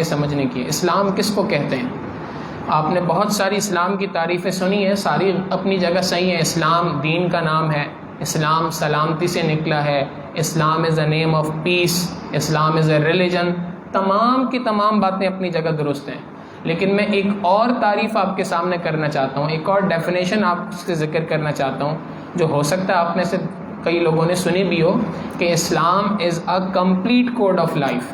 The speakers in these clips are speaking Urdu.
سمجھنے کی ہے۔ اسلام کس کو کہتے ہیں؟ آپ نے بہت ساری اسلام کی تعریفیں سنی ہیں، ساری اپنی جگہ صحیح ہیں۔ اسلام دین کا نام ہے، اسلام سلامتی سے نکلا ہے، اسلام is a name of peace, Islam is a religion, تمام کی تمام باتیں اپنی جگہ درست ہیں۔ لیکن میں ایک اور تعریف آپ کے سامنے کرنا چاہتا ہوں، ایک اور ڈیفینیشن آپ سے ذکر کرنا چاہتا ہوں، جو ہو سکتا ہے آپ میں سے کئی لوگوں نے سنی بھی ہو، کہ Islam is a complete code of life.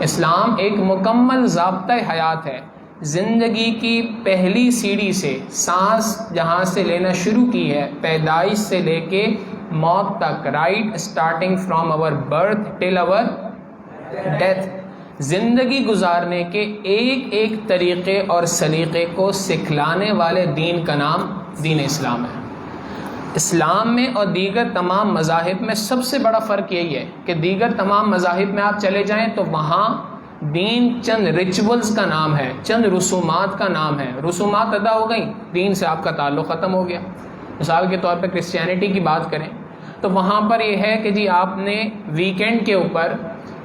اسلام ایک مکمل ضابطۂ حیات ہے۔ زندگی کی پہلی سیڑھی سے، سانس جہاں سے لینا شروع کی ہے، پیدائش سے لے کے موت تک، right starting from our birth till our death, زندگی گزارنے کے ایک ایک طریقے اور سلیقے کو سکھلانے والے دین کا نام دین اسلام ہے۔ اسلام میں اور دیگر تمام مذاہب میں سب سے بڑا فرق یہی ہے کہ دیگر تمام مذاہب میں آپ چلے جائیں تو وہاں دین چند ریچولز کا نام ہے، چند رسومات کا نام ہے، رسومات ادا ہو گئیں، دین سے آپ کا تعلق ختم ہو گیا۔ مثال کے طور پہ کرسچینٹی کی بات کریں تو وہاں پر یہ ہے کہ جی آپ نے ویکینڈ کے اوپر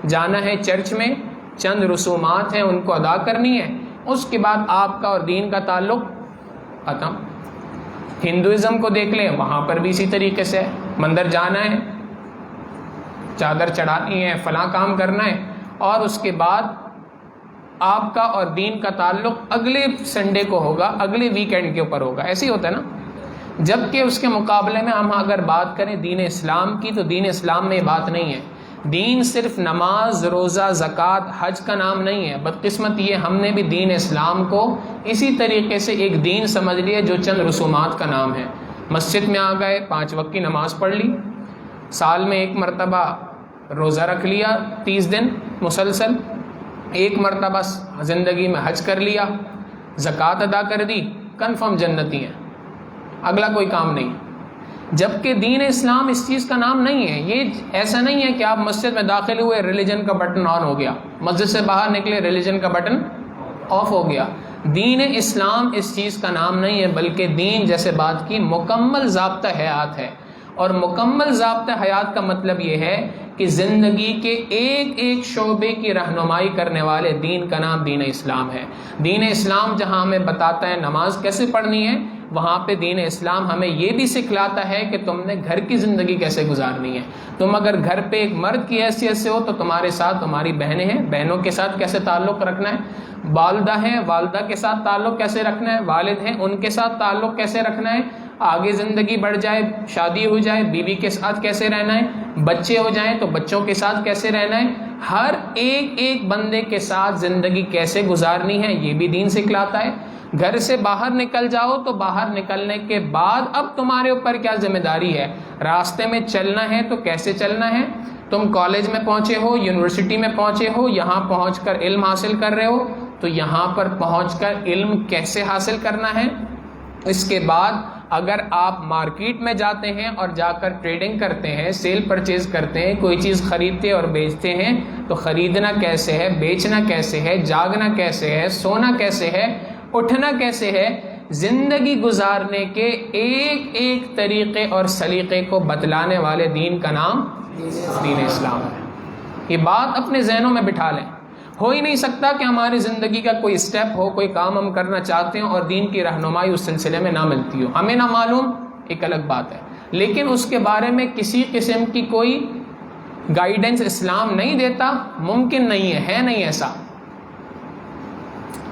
جانا ہے چرچ میں، چند رسومات ہیں ان کو ادا کرنی ہے، اس کے بعد آپ کا اور دین کا تعلق ختم۔ ہندوازم کو دیکھ لیں، وہاں پر بھی اسی طریقے سے مندر جانا ہے، چادر چڑھانی ہے، فلاں کام کرنا ہے، اور اس کے بعد آپ کا اور دین کا تعلق اگلے سنڈے کو ہوگا، اگلے ویکینڈ کے اوپر ہوگا۔ ایسے ہی ہوتا ہے نا۔ جبکہ اس کے مقابلے میں ہم اگر بات کریں دین اسلام کی تو دین اسلام میں یہ بات نہیں ہے۔ دین صرف نماز، روزہ، زکوٰۃ، حج کا نام نہیں ہے۔ بدقسمت یہ ہم نے بھی دین اسلام کو اسی طریقے سے ایک دین سمجھ لیا جو چند رسومات کا نام ہے۔ مسجد میں آ گئے، 5 وقت کی نماز پڑھ لی، سال میں 1 مرتبہ روزہ رکھ لیا 30 دن مسلسل، 1 مرتبہ زندگی میں حج کر لیا، زکوٰۃ ادا کر دی، کنفرم جنتی ہیں، اگلا کوئی کام نہیں۔ جبکہ دین اسلام اس چیز کا نام نہیں ہے۔ یہ ایسا نہیں ہے کہ آپ مسجد میں داخل ہوئے، ریلیجن کا بٹن آن ہو گیا، مسجد سے باہر نکلے، ریلیجن کا بٹن آف ہو گیا۔ دین اسلام اس چیز کا نام نہیں ہے، بلکہ دین جیسے بات کی مکمل ضابطہ حیات ہے۔ اور مکمل ضابطہ حیات کا مطلب یہ ہے کہ زندگی کے ایک ایک شعبے کی رہنمائی کرنے والے دین کا نام دین اسلام ہے۔ دین اسلام جہاں ہمیں بتاتا ہے نماز کیسے پڑھنی ہے، وہاں پہ دین اسلام ہمیں یہ بھی سکھلاتا ہے کہ تم نے گھر کی زندگی کیسے گزارنی ہے۔ تم اگر گھر پہ ایک مرد کی حیثیت سے ہو تو تمہارے ساتھ تمہاری بہنیں ہیں، بہنوں کے ساتھ کیسے تعلق رکھنا ہے، والدہ ہیں، والدہ کے ساتھ تعلق کیسے رکھنا ہے، والد ہیں، ان کے ساتھ تعلق کیسے رکھنا ہے، آگے زندگی بڑھ جائے، شادی ہو جائے، بیوی کے ساتھ کیسے رہنا ہے، بچے ہو جائیں تو بچوں کے ساتھ کیسے رہنا ہے، ہر ایک ایک بندے کے ساتھ زندگی کیسے گزارنی ہے، یہ بھی دین سکھلاتا ہے۔ گھر سے باہر نکل جاؤ تو باہر نکلنے کے بعد اب تمہارے اوپر کیا ذمہ داری ہے، راستے میں چلنا ہے تو کیسے چلنا ہے، تم کالج میں پہنچے ہو، یونیورسٹی میں پہنچے ہو، یہاں پہنچ کر علم حاصل کر رہے ہو تو یہاں پر پہنچ کر علم کیسے حاصل کرنا ہے۔ اس کے بعد اگر آپ مارکیٹ میں جاتے ہیں اور جا کر ٹریڈنگ کرتے ہیں، سیل پرچیز کرتے ہیں، کوئی چیز خریدتے اور بیچتے ہیں تو خریدنا کیسے ہے، بیچنا کیسے ہے، جاگنا کیسے ہے، سونا کیسے ہے، اٹھنا کیسے ہے، زندگی گزارنے کے ایک ایک طریقے اور سلیقے کو بتلانے والے دین کا نام دین اسلام ہے۔ یہ بات اپنے ذہنوں میں بٹھا لیں۔ ہو ہی نہیں سکتا کہ ہماری زندگی کا کوئی سٹیپ ہو، کوئی کام ہم کرنا چاہتے ہیں اور دین کی رہنمائی اس سلسلے میں نہ ملتی ہو، ہمیں نہ معلوم، ایک الگ بات ہے، لیکن اس کے بارے میں کسی قسم کی کوئی گائیڈنس اسلام نہیں دیتا، ممکن نہیں ہے نہیں ایسا۔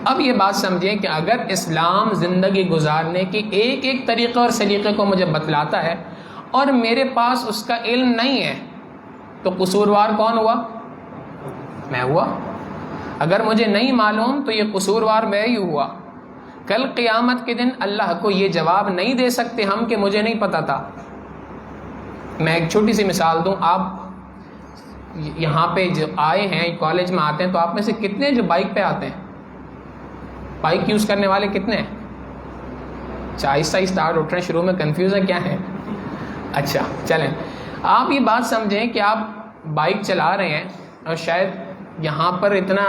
اب یہ بات سمجھیں کہ اگر اسلام زندگی گزارنے کی ایک ایک طریقے اور سلیقے کو مجھے بتلاتا ہے اور میرے پاس اس کا علم نہیں ہے تو قصوروار کون ہوا؟ میں ہوا۔ اگر مجھے نہیں معلوم تو یہ قصوروار میں ہی ہوا۔ کل قیامت کے دن اللہ کو یہ جواب نہیں دے سکتے ہم کہ مجھے نہیں پتا تھا۔ میں ایک چھوٹی سی مثال دوں، آپ یہاں پہ جو آئے ہیں، کالج میں آتے ہیں، تو آپ میں سے کتنے جو بائک پہ آتے ہیں، بائک یوز کرنے والے کتنے ہیں؟ آہستہ اسٹارٹ اٹھ رہے ہیں، شروع میں کنفیوز ہے کیا ہے؟ اچھا چلیں، آپ یہ بات سمجھیں کہ آپ بائک چلا رہے ہیں اور شاید یہاں پر اتنا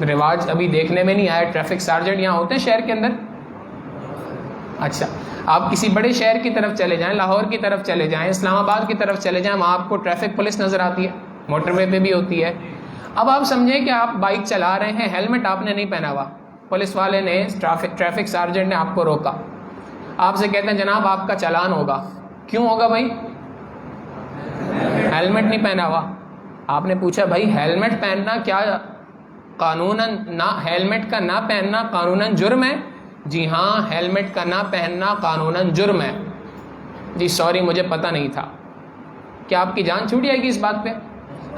رواج ابھی دیکھنے میں نہیں آیا، ٹریفک سارجنٹ یہاں ہوتے ہیں شہر کے اندر؟ اچھا، آپ کسی بڑے شہر کی طرف چلے جائیں، لاہور کی طرف چلے جائیں، اسلام آباد کی طرف چلے جائیں، وہاں آپ کو ٹریفک پولیس نظر آتی ہے، موٹر وے پہ بھی ہوتی ہے۔ اب آپ سمجھیں کہ آپ بائک چلا رہے ہیں، ہیلمٹ آپ نے نہیں پہنا ہوا، پولیس والے نے ٹریفک سارجنٹ نے آپ کو روکا، آپ سے کہتے ہیں جناب آپ کا چلان ہوگا، کیوں ہوگا بھائی؟ ہیلمٹ نہیں پہنا ہوا۔ آپ نے پوچھا بھائی ہیلمٹ پہننا کیا قانوناً ہیلمٹ کا نہ پہننا قانوناً جرم ہے؟ جی ہاں، ہیلمٹ کا نہ پہننا قانوناً جرم ہے۔ جی سوری مجھے پتہ نہیں تھا۔ کیا آپ کی جان چھوٹ جائے گی اس بات پہ؟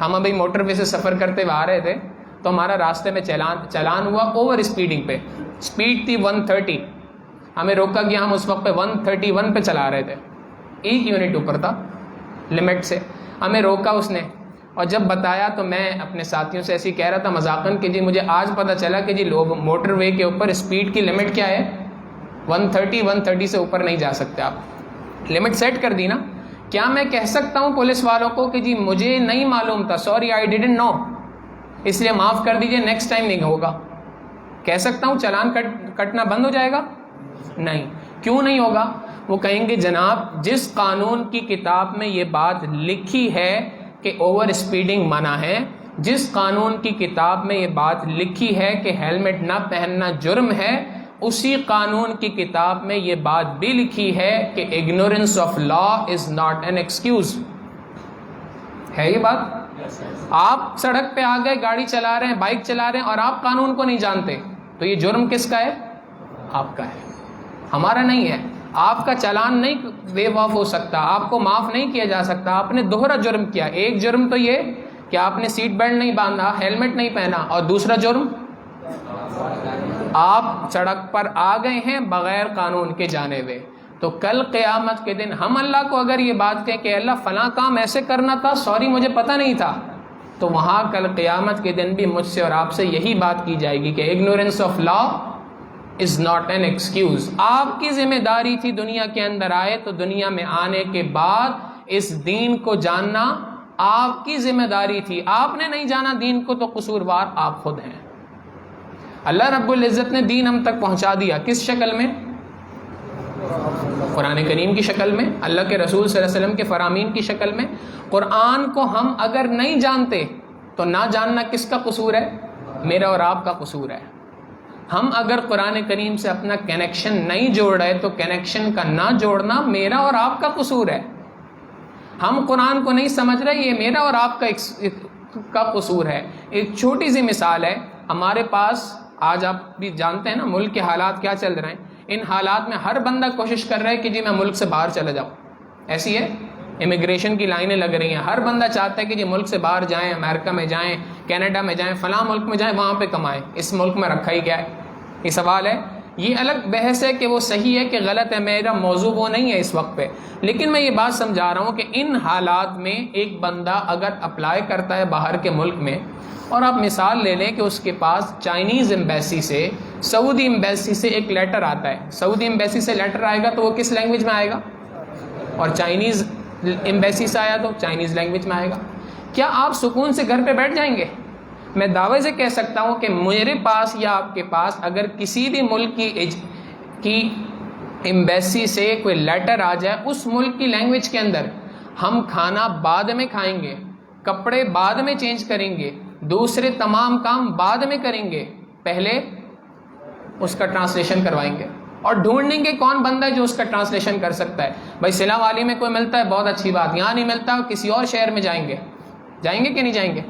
ہم ابھی موٹر وے سے سفر کرتے ہوئے آ رہے تھے تو ہمارا راستے میں چلان ہوا اوور اسپیڈنگ پہ، اسپیڈ تھی 130، ہمیں روکا گیا، ہم اس وقت پہ 131 پہ چلا رہے تھے، 1 یونٹ اوپر تھا لمٹ سے، ہمیں روکا اس نے، اور جب بتایا تو میں اپنے ساتھیوں سے ایسے ہی کہہ رہا تھا مذاقاً کہ جی مجھے آج پتہ چلا کہ جی لوگ موٹر وے کے اوپر اسپیڈ کی لمٹ کیا ہے، 130 سے اوپر نہیں جا سکتے، آپ لمٹ سیٹ کر دی نا۔ کیا میں کہہ سکتا ہوں پولیس والوں کو کہ جی مجھے نہیں معلوم تھا، سوری آئی ڈیڈنٹ نو، اس لیے معاف کر دیجئے نیکسٹ ٹائم نہیں ہوگا؟ کہہ سکتا ہوں چلان کٹنا بند ہو جائے گا؟ نہیں۔ کیوں نہیں ہوگا؟ وہ کہیں گے جناب جس قانون کی کتاب میں یہ بات لکھی ہے کہ اوور اسپیڈنگ منع ہے، جس قانون کی کتاب میں یہ بات لکھی ہے کہ ہیلمٹ نہ پہننا جرم ہے، اسی قانون کی کتاب میں یہ بات بھی لکھی ہے کہ ignorance of law is not an excuse. ہے یہ بات؟ آپ سڑک پہ آ گئے، گاڑی چلا رہے ہیں، بائک چلا رہے ہیں اور آپ قانون کو نہیں جانتے، تو یہ جرم کس کا ہے؟ آپ کا ہے، ہمارا نہیں ہے۔ آپ کا چلان نہیں ویو آف ہو سکتا، آپ کو معاف نہیں کیا جا سکتا، آپ نے دوہرا جرم کیا۔ ایک جرم تو یہ کہ آپ نے سیٹ بیلٹ نہیں باندھا، ہیلمٹ نہیں پہنا، اور دوسرا جرم آپ سڑک پر آ گئے ہیں بغیر قانون کے جانے ہوئے۔ تو کل قیامت کے دن ہم اللہ کو اگر یہ بات کہیں کہ اللہ فلاں کام ایسے کرنا تھا، سوری مجھے پتہ نہیں تھا، تو وہاں کل قیامت کے دن بھی مجھ سے اور آپ سے یہی بات کی جائے گی کہ ignorance of law is not an excuse. آپ کی ذمہ داری تھی دنیا کے اندر آئے تو دنیا میں آنے کے بعد اس دین کو جاننا آپ کی ذمہ داری تھی، آپ نے نہیں جانا دین کو تو قصوروار آپ خود ہیں۔ اللہ رب العزت نے دین ہم تک پہنچا دیا، کس شکل میں؟ قرآن کریم کی شکل میں، اللہ کے رسول صلی اللہ علیہ وسلم کے فرامین کی شکل میں۔ قرآن کو ہم اگر نہیں جانتے تو نہ جاننا کس کا قصور ہے؟ میرا اور آپ کا قصور ہے۔ ہم اگر قرآن کریم سے اپنا کنیکشن نہیں جوڑ رہے تو کنیکشن کا نہ جوڑنا میرا اور آپ کا قصور ہے۔ ہم قرآن کو نہیں سمجھ رہے، یہ میرا اور آپ کا قصور ہے۔ ایک چھوٹی سی مثال ہے، ہمارے پاس آج آپ بھی جانتے ہیں نا ملک کے حالات کیا چل رہے ہیں، ان حالات میں ہر بندہ کوشش کر رہا ہے کہ جی میں ملک سے باہر چلا جاؤں، ایسی ہے، امیگریشن کی لائنیں لگ رہی ہیں، ہر بندہ چاہتا ہے کہ جی ملک سے باہر جائیں، امریکہ میں جائیں، کینیڈا میں جائیں، فلاں ملک میں جائیں، وہاں پہ کمائیں، اس ملک میں رکھا ہی کیا ہے؟ یہ سوال ہے۔ یہ الگ بحث ہے کہ وہ صحیح ہے کہ غلط ہے، میرا موضوع وہ نہیں ہے اس وقت پہ، لیکن میں یہ بات سمجھا رہا ہوں کہ ان حالات میں ایک بندہ اگر اپلائی کرتا ہے باہر کے ملک میں، اور آپ مثال لے لیں کہ اس کے پاس چائنیز ایمبیسی سے، سعودی ایمبیسی سے ایک لیٹر آتا ہے، سعودی ایمبیسی سے لیٹر آئے گا تو وہ کس لینگویج میں آئے گا؟ اور چائنیز ایمبیسی سے آیا تو چائنیز لینگویج میں آئے گا۔ کیا آپ سکون سے گھر پہ بیٹھ جائیں گے؟ میں دعوے سے کہہ سکتا ہوں کہ میرے پاس یا آپ کے پاس اگر کسی بھی ملک کی ایمبیسی سے کوئی لیٹر آ جائے اس ملک کی لینگویج کے اندر، ہم کھانا بعد میں کھائیں گے، کپڑے بعد میں چینج کریں گے، دوسرے تمام کام بعد میں کریں گے، پہلے اس کا ٹرانسلیشن کروائیں گے اور ڈھونڈیں گے کون بندہ ہے جو اس کا ٹرانسلیشن کر سکتا ہے۔ بھائی سلا والی میں کوئی ملتا ہے، بہت اچھی بات، یہاں نہیں ملتا کسی اور شہر میں جائیں گے کہ نہیں جائیں گے؟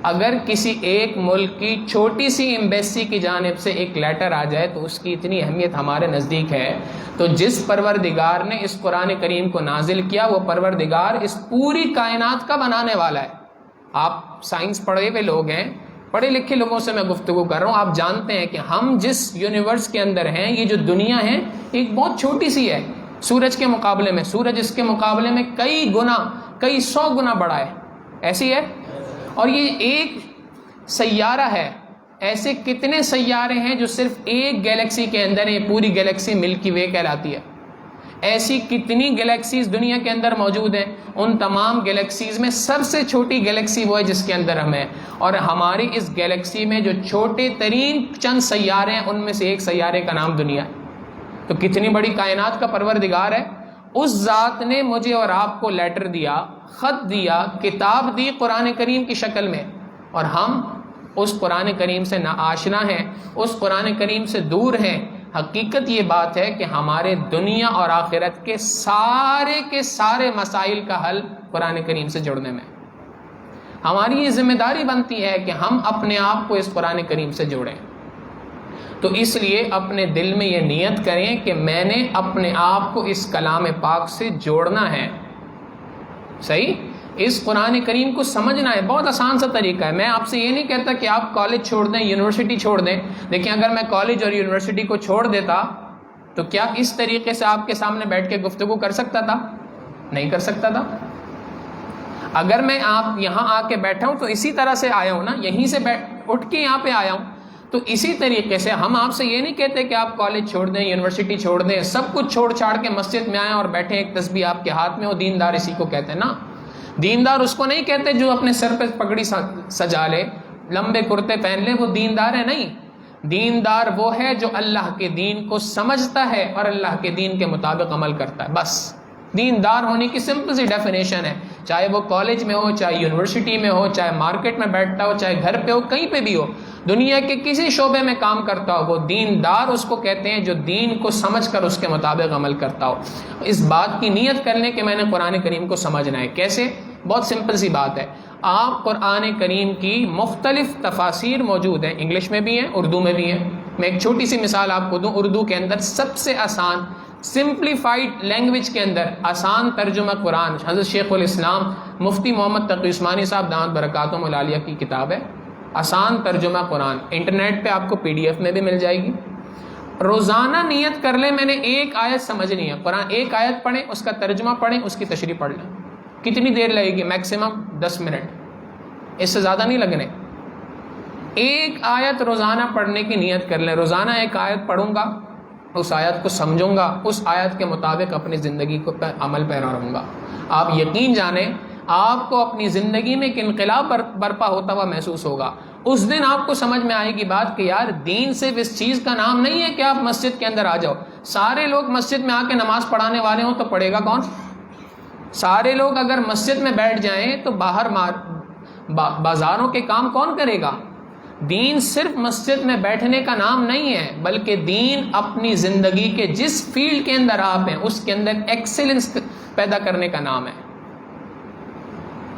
اگر کسی ایک ملک کی چھوٹی سی ایمبیسی کی جانب سے ایک لیٹر آ جائے تو اس کی اتنی اہمیت ہمارے نزدیک ہے، تو جس پروردگار نے اس قرآن کریم کو نازل کیا وہ پروردگار اس پوری کائنات کا بنانے والا ہے۔ آپ سائنس پڑھے ہوئے لوگ ہیں، پڑھے لکھے لوگوں سے میں گفتگو کر رہا ہوں، آپ جانتے ہیں کہ ہم جس یونیورس کے اندر ہیں، یہ جو دنیا ہے ایک بہت چھوٹی سی ہے سورج کے مقابلے میں، سورج اس کے مقابلے میں کئی گنا، کئی 100 گنا بڑا ہے، ایسی ہے، اور یہ ایک سیارہ ہے۔ ایسے کتنے سیارے ہیں جو صرف ایک گیلیکسی کے اندر ہیں، پوری گیلیکسی ملکی وے کہلاتی ہے۔ ایسی کتنی گیلیکسیز دنیا کے اندر موجود ہیں، ان تمام گیلیکسیز میں سب سے چھوٹی گیلیکسی وہ ہے جس کے اندر ہم ہیں، اور ہماری اس گیلیکسی میں جو چھوٹے ترین چند سیارے ہیں ان میں سے ایک سیارے کا نام دنیا ہے۔ تو کتنی بڑی کائنات کا پروردگار ہے۔ اس ذات نے مجھے اور آپ کو لیٹر دیا، خط دیا، کتاب دی قرآن کریم کی شکل میں، اور ہم اس قرآن کریم سے ناآشنا ہیں، اس قرآن کریم سے دور ہیں۔ حقیقت یہ بات ہے کہ ہمارے دنیا اور آخرت کے سارے مسائل کا حل قرآن کریم سے جڑنے میں۔ ہماری یہ ذمہ داری بنتی ہے کہ ہم اپنے آپ کو اس قرآن کریم سے جوڑیں۔ تو اس لیے اپنے دل میں یہ نیت کریں کہ میں نے اپنے آپ کو اس کلام پاک سے جوڑنا ہے۔ صحیح؟ اس قرآن کریم کو سمجھنا ہے۔ بہت آسان سا طریقہ ہے۔ میں آپ سے یہ نہیں کہتا کہ آپ کالج چھوڑ دیں، یونیورسٹی چھوڑ دیں۔ دیکھیں، اگر میں کالج اور یونیورسٹی کو چھوڑ دیتا تو کیا اس طریقے سے آپ کے سامنے بیٹھ کے گفتگو کر سکتا تھا؟ نہیں کر سکتا تھا۔ اگر میں آپ یہاں آ کے بیٹھا ہوں تو اسی طرح سے آیا ہوں نا، یہیں سے اٹھ کے یہاں پہ آیا ہوں۔ تو اسی طریقے سے ہم آپ سے یہ نہیں کہتے کہ آپ کالج چھوڑ دیں، یونیورسٹی چھوڑ دیں، سب کچھ چھوڑ چھاڑ کے مسجد میں آئیں اور بیٹھیں، ایک تسبیح آپ کے ہاتھ میں ہو۔ دیندار اسی کو کہتے ہیں نا۔ دیندار اس کو نہیں کہتے جو اپنے سر پہ پگڑی سجا لے، لمبے کرتے پہن لے، وہ دیندار ہے نہیں۔ دیندار وہ ہے جو اللہ کے دین کو سمجھتا ہے اور اللہ کے دین کے مطابق عمل کرتا ہے، بس۔ دیندار ہونے کی سمپل سی ڈیفینیشن ہے، چاہے وہ کالج میں ہو، چاہے یونیورسٹی میں ہو، چاہے مارکیٹ میں بیٹھتا ہو، چاہے گھر پہ ہو، کہیں پہ بھی ہو، دنیا کے کسی شعبے میں کام کرتا ہو، وہ دیندار اس کو کہتے ہیں جو دین کو سمجھ کر اس کے مطابق عمل کرتا ہو۔ اس بات کی نیت کر لیں کہ میں نے قرآن کریم کو سمجھنا ہے۔ کیسے؟ بہت سمپل سی بات ہے۔ آپ قرآن کریم کی مختلف تفاسیر موجود ہیں، انگلش میں بھی ہیں، اردو میں بھی ہیں۔ میں ایک چھوٹی سی مثال آپ کو دوں۔ اردو کے اندر سب سے آسان، سمپلیفائڈ لینگویج کے اندر آسان ترجمہ قرآن حضرت شیخ الاسلام مفتی محمد تقی عثمانی صاحب دامت برکاتہم العالیہ کی کتاب ہے، آسان ترجمہ قرآن۔ انٹرنیٹ پہ آپ کو PDF میں بھی مل جائے گی۔ روزانہ نیت کر لیں میں نے ایک آیت سمجھنی ہے، قرآن ایک آیت پڑھیں، اس کا ترجمہ پڑھیں، اس کی تشریح پڑھ لیں۔ کتنی دیر لگے گی؟ میکسیمم 10 منٹ، اس سے زیادہ نہیں لگنے۔ ایک آیت روزانہ پڑھنے کی نیت کر لیں۔ روزانہ ایک آیت پڑھوں گا، اس آیت کو سمجھوں گا، اس آیت کے مطابق اپنی زندگی کو عمل پیرا رہوں گا۔ آپ یقین جانیں، آپ کو اپنی زندگی میں ایک انقلاب برپا ہوتا ہوا محسوس ہوگا۔ اس دن آپ کو سمجھ میں آئے گی بات کہ یار دین صرف اس چیز کا نام نہیں ہے کہ آپ مسجد کے اندر آ جاؤ۔ سارے لوگ مسجد میں آ کے نماز پڑھانے والے ہوں تو پڑھے گا کون؟ سارے لوگ اگر مسجد میں بیٹھ جائیں تو باہر بازاروں کے کام کون کرے گا؟ دین صرف مسجد میں بیٹھنے کا نام نہیں ہے، بلکہ دین اپنی زندگی کے جس فیلڈ کے اندر آپ ہیں اس کے اندر ایکسیلنس پیدا کرنے کا نام ہے۔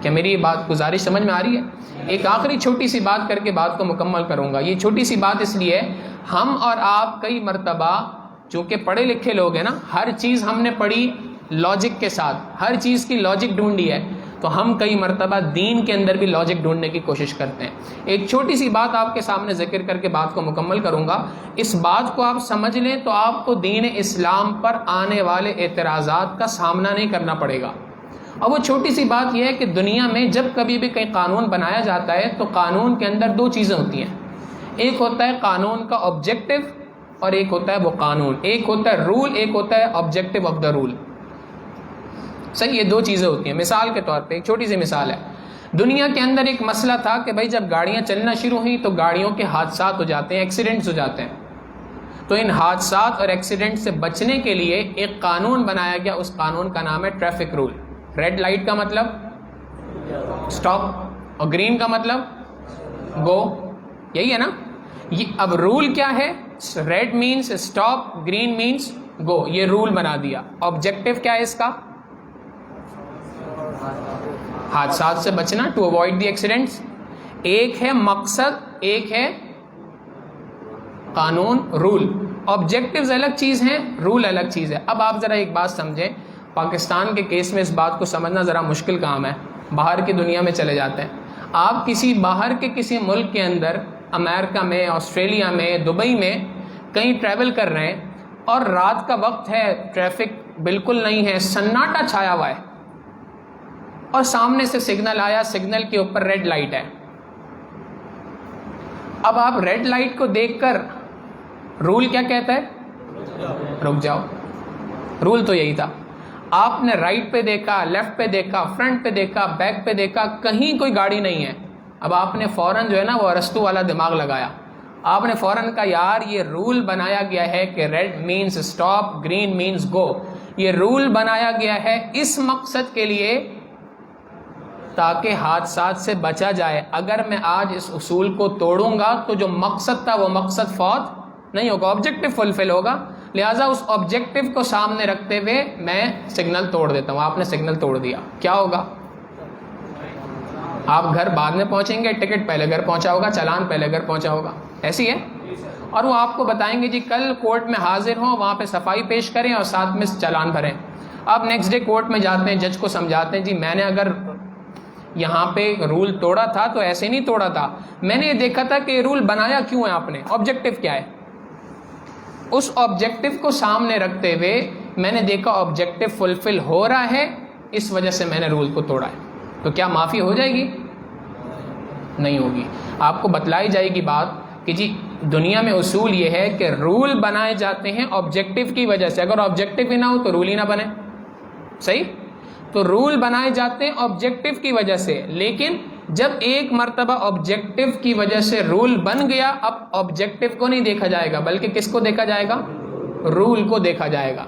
کیا میری یہ بات گزارش سمجھ میں آ رہی ہے؟ ایک آخری چھوٹی سی بات کر کے بات کو مکمل کروں گا۔ یہ چھوٹی سی بات اس لیے ہم اور آپ کئی مرتبہ چونکہ پڑھے لکھے لوگ ہیں نا، ہر چیز ہم نے پڑھی لاجک کے ساتھ، ہر چیز کی لاجک ڈھونڈی ہے، تو ہم کئی مرتبہ دین کے اندر بھی لاجک ڈھونڈنے کی کوشش کرتے ہیں۔ ایک چھوٹی سی بات آپ کے سامنے ذکر کر کے بات کو مکمل کروں گا۔ اس بات کو آپ سمجھ لیں تو آپ کو دین اسلام پر آنے والے اعتراضات کا سامنا نہیں کرنا پڑے گا۔ اور وہ چھوٹی سی بات یہ ہے کہ دنیا میں جب کبھی بھی کہیں قانون بنایا جاتا ہے تو قانون کے اندر دو چیزیں ہوتی ہیں، ایک ہوتا ہے قانون کا آبجیکٹو اور ایک ہوتا ہے وہ قانون، ایک ہوتا ہے رول، ایک ہوتا ہے آبجیکٹو آف دا رول۔ صحیح، یہ دو چیزیں ہوتی ہیں۔ مثال کے طور پہ ایک چھوٹی سی مثال ہے، دنیا کے اندر ایک مسئلہ تھا کہ بھائی جب گاڑیاں چلنا شروع ہوئیں تو گاڑیوں کے حادثات ہو جاتے ہیں، ایکسیڈنٹس ہو جاتے ہیں، تو ان حادثات اور ایکسیڈنٹ سے بچنے کے لیے ایک قانون بنایا گیا، اس قانون کا نام ہے ٹریفک رول۔ ریڈ لائٹ کا مطلب سٹاپ اور گرین کا مطلب گو، یہی ہے نا۔ یہ اب رول کیا ہے؟ Red means stop, green means go, یہ رول بنا دیا۔ آبجیکٹو کیا ہے اس کا؟ حادثات سے بچنا، ٹو اوائڈ دی ایکسیڈنٹس۔ ایک ہے مقصد، ایک ہے قانون، رول۔ آبجیکٹیوز الگ چیز ہیں، رول الگ چیز ہے۔ اب آپ ذرا ایک بات سمجھیں، پاکستان کے کیس میں اس بات کو سمجھنا ذرا مشکل کام ہے، باہر کی دنیا میں چلے جاتے ہیں آپ، کسی باہر کے کسی ملک کے اندر، امریکہ میں، آسٹریلیا میں، دبئی میں کہیں ٹریول کر رہے ہیں اور رات کا وقت ہے، ٹریفک بالکل نہیں ہے، سناٹا چھایا ہوا ہے، اور سامنے سے سگنل آیا، سگنل کے اوپر ریڈ لائٹ ہے۔ اب آپ ریڈ لائٹ کو دیکھ کر رول کیا کہتا ہے؟ رک جاؤ۔ رول تو یہی تھا، آپ نے رائٹ پہ دیکھا، لیفٹ پہ دیکھا، فرنٹ پہ دیکھا، بیک پہ دیکھا، کہیں کوئی گاڑی نہیں ہے۔ اب آپ نے فوراً جو ہے نا وہ ارسطو والا دماغ لگایا، آپ نے فوراً کہا یار یہ رول بنایا گیا ہے کہ red means stop, green means go, یہ رول بنایا گیا ہے اس مقصد کے لیے تاکہ حادثات سے بچا جائے. اگر میں آج اس اصول کو توڑوں گا تو جو مقصد تھا وہ مقصد فوت نہیں ہوگا, آبجیکٹو فلفل ہوگا. لہٰذا اس آبجیکٹو کو سامنے رکھتے ہوئے میں سگنل توڑ دیتا ہوں. آپ نے سگنل توڑ دیا, کیا ہوگا؟ آپ گھر بعد میں پہنچیں گے, ٹکٹ پہلے گھر پہنچا ہوگا, چالان پہلے گھر پہنچا ہوگا, ایسی ہے. اور وہ آپ کو بتائیں گے جی کل کورٹ میں حاضر ہوں, وہاں پہ صفائی پیش کریں اور ساتھ میں چالان بھریں. آپ نیکسٹ ڈے کورٹ میں جاتے ہیں, جج کو سمجھاتے ہیں جی میں نے اگر یہاں پہ رول توڑا تھا تو ایسے نہیں توڑا تھا, میں نے یہ دیکھا تھا کہ یہ رول بنایا کیوں ہے آپ نے, آبجیکٹو کیا ہے. اس آبجیکٹو کو سامنے رکھتے ہوئے میں نے دیکھا آبجیکٹو فلفل ہو رہا ہے, اس وجہ سے میں نے رول کو توڑا ہے. تو کیا معافی ہو جائے گی؟ نہیں ہوگی. آپ کو بتلائی جائے گی بات کہ جی دنیا میں اصول یہ ہے کہ رول بنائے جاتے ہیں آبجیکٹو کی وجہ سے. اگر آبجیکٹو ہی نہ ہو تو رول ہی نہ بنے. صحیح؟ تو رول بنائے جاتے ہیں آبجیکٹو کی وجہ سے, لیکن جب ایک مرتبہ آبجیکٹو کی وجہ سے رول بن گیا, اب آبجیکٹو کو نہیں دیکھا جائے گا بلکہ کس کو دیکھا جائے گا؟ رول کو دیکھا جائے گا,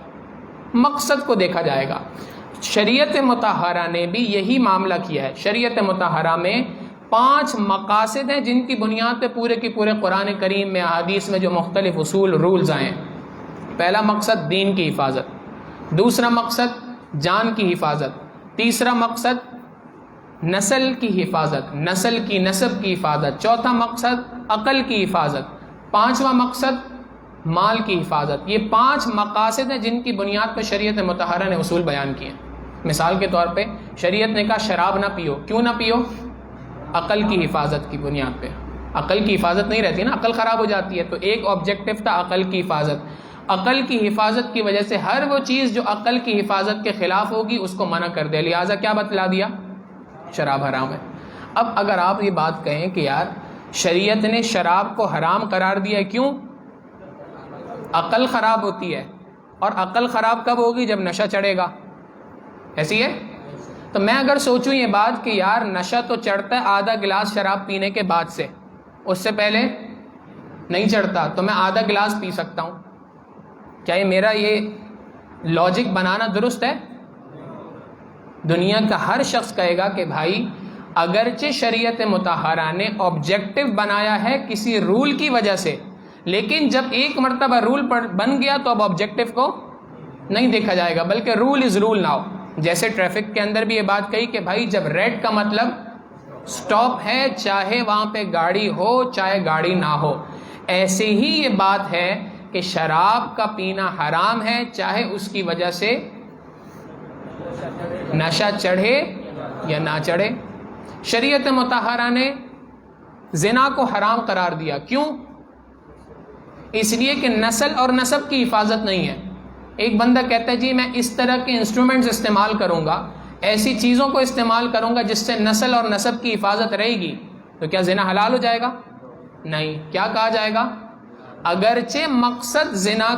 مقصد کو دیکھا جائے گا. شریعت مطہرہ نے بھی یہی معاملہ کیا ہے. شریعت مطہرہ میں 5 مقاصد ہیں جن کی بنیاد پہ پورے کی پورے قرآن کریم میں, احادیث میں جو مختلف اصول رولز آئے ہیں. پہلا مقصد دین کی حفاظت, دوسرا مقصد جان کی حفاظت, تیسرا مقصد نسل کی حفاظت, نسل کی نسب کی حفاظت, چوتھا مقصد عقل کی حفاظت, پانچواں مقصد مال کی حفاظت. یہ 5 مقاصد ہیں جن کی بنیاد پہ شریعت مطہرہ نے اصول بیان کیے ہیں. مثال کے طور پہ شریعت نے کہا شراب نہ پیو, کیوں نہ پیو؟ عقل کی حفاظت کی بنیاد پہ. عقل کی حفاظت نہیں رہتی نا, عقل خراب ہو جاتی ہے. تو ایک آبجیکٹو تھا عقل کی حفاظت. عقل کی حفاظت کی وجہ سے ہر وہ چیز جو عقل کی حفاظت کے خلاف ہوگی اس کو منع کر دیا. لہٰذا کیا بتلا دیا؟ شراب حرام ہے. اب اگر آپ یہ بات کہیں کہ یار شریعت نے شراب کو حرام قرار دیا, کیوں؟ عقل خراب ہوتی ہے, اور عقل خراب کب ہوگی؟ جب نشہ چڑھے گا. ایسی ہے؟ تو میں اگر سوچوں یہ بات کہ یار نشہ تو چڑھتا ہے آدھا گلاس شراب پینے کے بعد سے, اس سے پہلے نہیں چڑھتا, تو میں آدھا گلاس پی سکتا ہوں. کیا یہ میرا یہ لاجک بنانا درست ہے؟ دنیا کا ہر شخص کہے گا کہ بھائی اگرچہ شریعت مطہرہ نے آبجیکٹو بنایا ہے کسی رول کی وجہ سے, لیکن جب ایک مرتبہ رول بن گیا تو اب آبجیکٹو کو نہیں دیکھا جائے گا بلکہ رول از رول ناؤ. جیسے ٹریفک کے اندر بھی یہ بات کہی کہ بھائی جب ریڈ کا مطلب سٹاپ ہے, چاہے وہاں پہ گاڑی ہو چاہے گاڑی نہ ہو. ایسے ہی یہ بات ہے کہ شراب کا پینا حرام ہے, چاہے اس کی وجہ سے نشہ چڑھے یا نہ چڑھے. شریعت مطہرہ نے زنا کو حرام قرار دیا, کیوں؟ اس لیے کہ نسل اور نسب کی حفاظت نہیں ہے. ایک بندہ کہتا ہے جی میں اس طرح کے انسٹرومنٹس استعمال کروں گا, ایسی چیزوں کو استعمال کروں گا جس سے نسل اور نسب کی حفاظت رہے گی, تو کیا زنا حلال ہو جائے گا؟ نہیں. کیا کہا جائے گا؟ اگرچہ مقصد زنا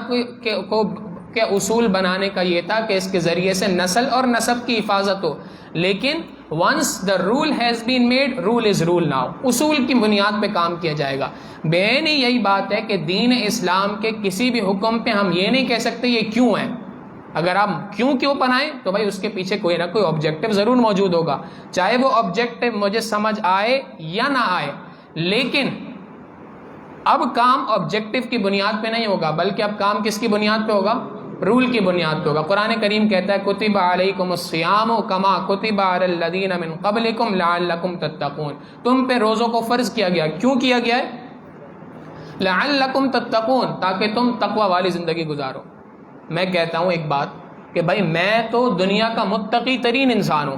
کے اصول بنانے کا یہ تھا کہ اس کے ذریعے سے نسل اور نسب کی حفاظت ہو, لیکن once the rule has been made, rule is rule now. اصول کی بنیاد پہ کام کیا جائے گا. بہرحال یہی بات ہے کہ دین اسلام کے کسی بھی حکم پہ ہم یہ نہیں کہہ سکتے یہ کیوں ہے. اگر آپ کیوں بنائیں تو بھائی اس کے پیچھے کوئی نہ کوئی آبجیکٹو ضرور موجود ہوگا, چاہے وہ آبجیکٹو مجھے سمجھ آئے یا نہ آئے. لیکن اب کام آبجیکٹو کی بنیاد پہ نہیں ہوگا بلکہ اب کام کس کی بنیاد پہ ہوگا؟ رول کی بنیاد پہ ہوگا. قرآن کریم کہتا ہے کتب علیکم الصیام کما کتب علی الذین من قبلکم لعلکم تتقون. تم پہ روزوں کو فرض کیا گیا, کیوں کیا گیا ہے؟ لعلکم تتقون, تاکہ تم تقوی والی زندگی گزارو. میں کہتا ہوں ایک بات کہ بھائی میں تو دنیا کا متقی ترین انسان ہوں,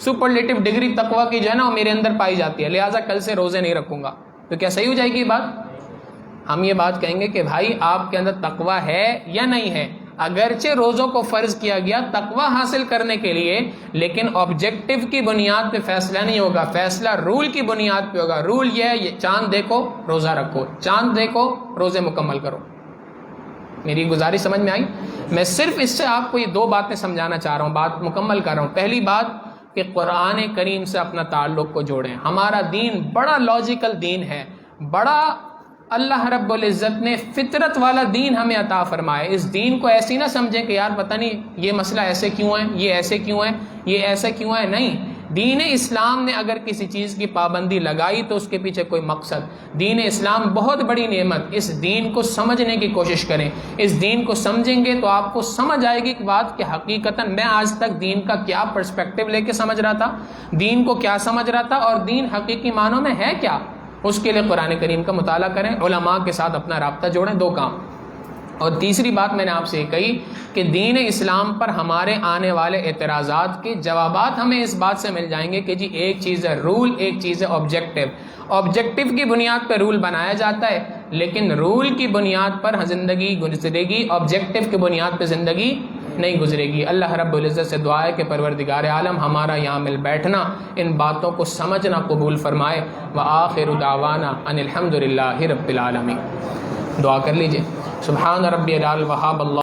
سپرلیٹو ڈگری تقوی کی جو ہے نا وہ میرے اندر پائی جاتی ہے, لہٰذا کل سے روزے نہیں رکھوں گا. تو کیا صحیح ہو جائے گی یہ بات؟ ہم یہ بات کہیں گے کہ بھائی آپ کے اندر تقوی ہے یا نہیں ہے. اگرچہ روزوں کو فرض کیا گیا تقوی حاصل کرنے کے لیے, لیکن آبجیکٹو کی بنیاد پہ فیصلہ نہیں ہوگا, فیصلہ رول کی بنیاد پہ ہوگا. رول یہ ہے یہ چاند دیکھو روزہ رکھو, چاند دیکھو روزے مکمل کرو. میری گزارش سمجھ میں آئی؟ میں صرف اس سے آپ کو یہ 2 باتیں سمجھانا چاہ رہا ہوں, بات مکمل کر رہا ہوں. پہلی بات کہ قرآن کریم سے اپنا تعلق کو جوڑیں. ہمارا دین بڑا لاجیکل دین ہے, بڑا اللہ رب العزت نے فطرت والا دین ہمیں عطا فرمائے. اس دین کو ایسی نہ سمجھیں کہ یار پتہ نہیں یہ مسئلہ ایسے کیوں ہے, یہ ایسے کیوں ہے, یہ ایسے کیوں ہے. نہیں, دین اسلام نے اگر کسی چیز کی پابندی لگائی تو اس کے پیچھے کوئی مقصد. دین اسلام بہت بڑی نعمت. اس دین کو سمجھنے کی کوشش کریں. اس دین کو سمجھیں گے تو آپ کو سمجھ آئے گی کہ بات کہ حقیقتاً میں آج تک دین کا کیا پرسپیکٹو لے کے سمجھ رہا تھا, دین کو کیا سمجھ رہا تھا, اور دین حقیقی معنوں میں ہے کیا. اس کے لیے قرآن کریم کا مطالعہ کریں, علماء کے ساتھ اپنا رابطہ جوڑیں. 2 کام. اور تیسری بات میں نے آپ سے یہ کہی کہ دین اسلام پر ہمارے آنے والے اعتراضات کے جوابات ہمیں اس بات سے مل جائیں گے کہ جی ایک چیز ہے رول, ایک چیز ہے آبجیکٹو. آبجیکٹو کی بنیاد پہ رول بنایا جاتا ہے, لیکن رول کی بنیاد پر زندگی گزرے گی, آبجیکٹو کی بنیاد پہ زندگی نہیں گزرے گی. اللہ رب العزت سے دعا ہے کہ پروردگار عالم ہمارا یہاں مل بیٹھنا, ان باتوں کو سمجھنا قبول فرمائے. وآخر دعوانا ان الحمد للہ رب العالمین. دعا کر لیجئے. سبحان ربی العلی وہاب اللہ